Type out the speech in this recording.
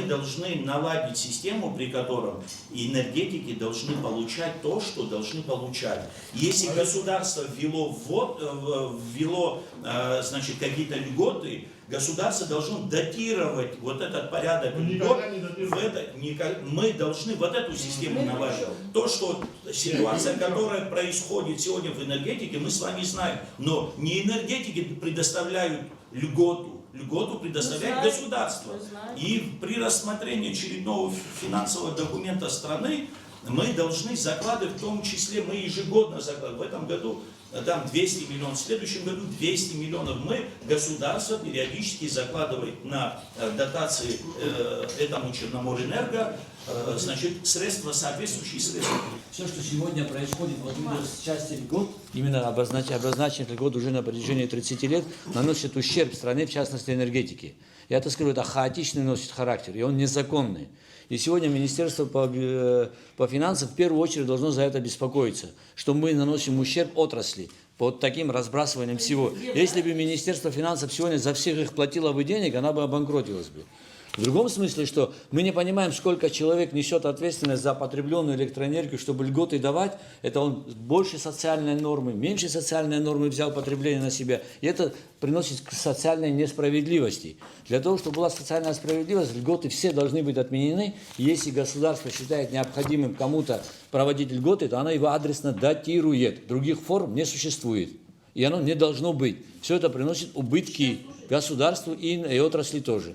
мы должны наладить систему, при котором энергетики должны получать то, что должны получать. Если государство ввело значит, какие-то льготы, государство должно датировать вот этот порядок льгот. Мы должны вот эту систему наладить. То, что ситуация, которая происходит сегодня в энергетике, мы с вами знаем. Но не энергетики предоставляют льготу. Льготу предоставляет государство. И при рассмотрении очередного финансового документа страны мы должны закладывать, в том числе мы ежегодно закладываем. В этом году там 200 миллионов, в следующем году 200 миллионов. Мы, государство, периодически закладывает на дотации этому Черноморэнерго, значит, средства, соответствующие средства. Все, что сегодня происходит вот в части льгот, именно обозначенных льгот уже на протяжении 30 лет, наносит ущерб стране, в частности энергетике. Я это скажу, это хаотичный носит характер, и он незаконный. И сегодня Министерство по финансам в первую очередь должно за это беспокоиться, что мы наносим ущерб отрасли под таким разбрасыванием всего. Если бы Министерство финансов сегодня за всех их платило бы денег, она бы обанкротилась бы. В другом смысле, что мы не понимаем, сколько человек несет ответственность за потребленную электроэнергию, чтобы льготы давать, это он больше социальной нормы, меньше социальной нормы взял потребление на себя, и это приносит к социальной несправедливости. Для того, чтобы была социальная справедливость, льготы все должны быть отменены, и если государство считает необходимым кому-то проводить льготы, то оно его адресно датирует, других форм не существует, и оно не должно быть. Все это приносит убытки государству и отрасли тоже.